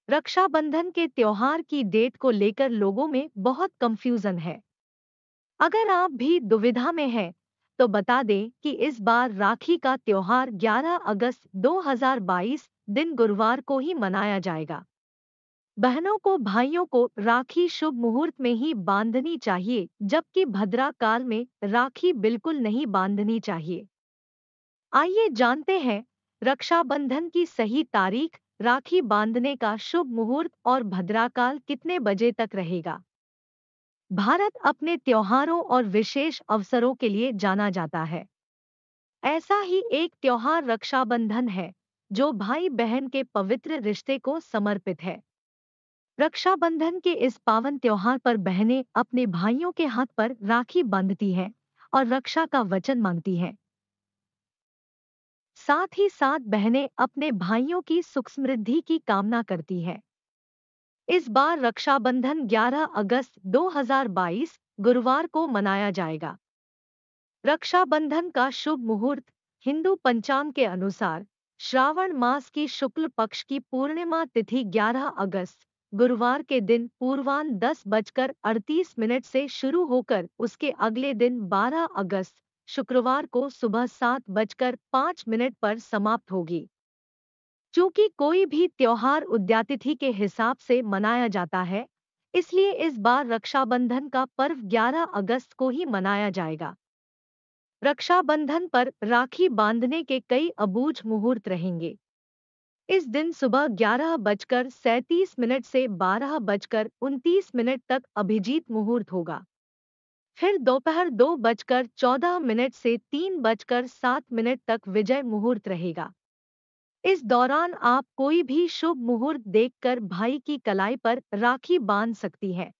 रक्षाबंधन के त्योहार की डेट को लेकर लोगों में बहुत कंफ्यूजन है। अगर आप भी दुविधा में हैं, तो बता दें कि इस बार राखी का त्योहार 11 अगस्त 2022 दिन गुरुवार को ही मनाया जाएगा। बहनों को भाइयों को राखी शुभ मुहूर्त में ही बांधनी चाहिए, जबकि भद्रा काल में राखी बिल्कुल नहीं बांधनी चाहिए। आइए जानते हैं रक्षाबंधन की सही तारीख, राखी बांधने का शुभ मुहूर्त और भद्राकाल कितने बजे तक रहेगा। भारत अपने त्योहारों और विशेष अवसरों के लिए जाना जाता है। ऐसा ही एक त्योहार रक्षाबंधन है, जो भाई बहन के पवित्र रिश्ते को समर्पित है। रक्षाबंधन के इस पावन त्योहार पर बहनें अपने भाइयों के हाथ पर राखी बांधती हैं और रक्षा का वचन मांगती हैं। साथ ही साथ बहनें अपने भाइयों की सुख समृद्धि की कामना करती हैं। इस बार रक्षाबंधन 11 अगस्त 2022 गुरुवार को मनाया जाएगा। रक्षाबंधन का शुभ मुहूर्त हिंदू पंचांग के अनुसार श्रावण मास की शुक्ल पक्ष की पूर्णिमा तिथि 11 अगस्त गुरुवार के दिन पूर्वाह्न 10:38 से शुरू होकर उसके अगले दिन 12 अगस्त शुक्रवार को सुबह 7:05 पर समाप्त होगी। चूंकि कोई भी त्योहार उद्यातिथि के हिसाब से मनाया जाता है, इसलिए इस बार रक्षाबंधन का पर्व 11 अगस्त को ही मनाया जाएगा। रक्षाबंधन पर राखी बांधने के कई अबूझ मुहूर्त रहेंगे। इस दिन सुबह 11:37 से 12:29 तक अभिजीत मुहूर्त होगा। फिर दोपहर 2:14 से 3:07 तक विजय मुहूर्त रहेगा। इस दौरान आप कोई भी शुभ मुहूर्त देखकर भाई की कलाई पर राखी बांध सकती हैं।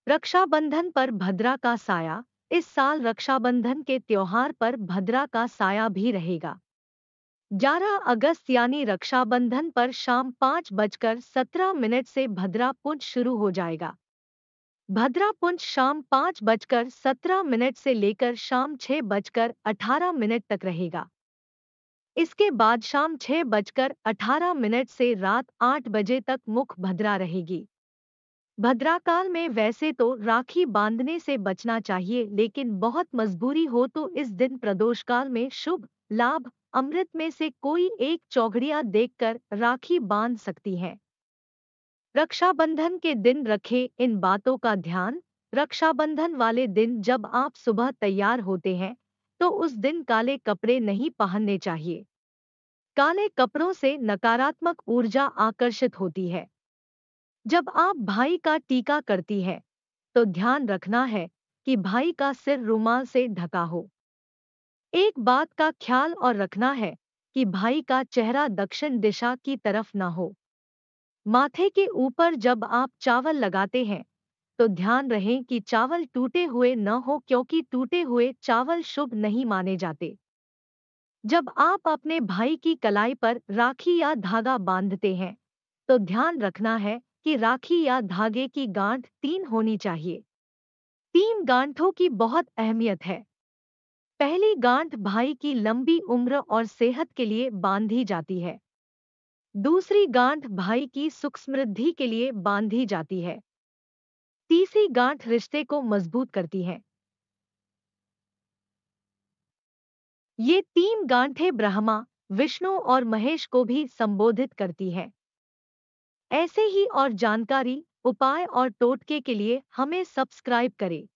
रक्षाबंधन पर भद्रा का साया। इस साल रक्षाबंधन के त्योहार पर भद्रा का साया भी रहेगा। 11 अगस्त यानी रक्षाबंधन पर शाम 5:17 से भद्रा पुंज शुरू हो जाएगा। भद्रा पुंज शाम 5:17 से लेकर शाम 6:18 तक रहेगा। इसके बाद शाम 6:18 से रात 8 बजे तक मुख भद्रा रहेगी। भद्राकाल में वैसे तो राखी बांधने से बचना चाहिए, लेकिन बहुत मजबूरी हो तो इस दिन प्रदोषकाल में शुभ लाभ अमृत में से कोई एक चौघड़िया देखकर राखी बांध सकती हैं। रक्षाबंधन के दिन रखें इन बातों का ध्यान। रक्षाबंधन वाले दिन जब आप सुबह तैयार होते हैं, तो उस दिन काले कपड़े नहीं पहनने चाहिए। काले कपड़ों से नकारात्मक ऊर्जा आकर्षित होती है। जब आप भाई का टीका करती हैं, तो ध्यान रखना है कि भाई का सिर रुमाल से ढका हो। एक बात का ख्याल और रखना है कि भाई का चेहरा दक्षिण दिशा की तरफ न हो। माथे के ऊपर जब आप चावल लगाते हैं, तो ध्यान रहे कि चावल टूटे हुए न हो, क्योंकि टूटे हुए चावल शुभ नहीं माने जाते। जब आप अपने भाई की कलाई पर राखी या धागा बांधते हैं, तो ध्यान रखना है कि राखी या धागे की गांठ 3 होनी चाहिए। 3 गांठों की बहुत अहमियत है। पहली गांठ भाई की लंबी उम्र और सेहत के लिए बांधी जाती है। दूसरी गांठ भाई की सुख समृद्धि के लिए बांधी जाती है। तीसरी गांठ रिश्ते को मजबूत करती है। ये 3 गांठें ब्रह्मा, विष्णु और महेश को भी संबोधित करती हैं। ऐसे ही और जानकारी, उपाय और टोटके के लिए हमें सब्सक्राइब करें।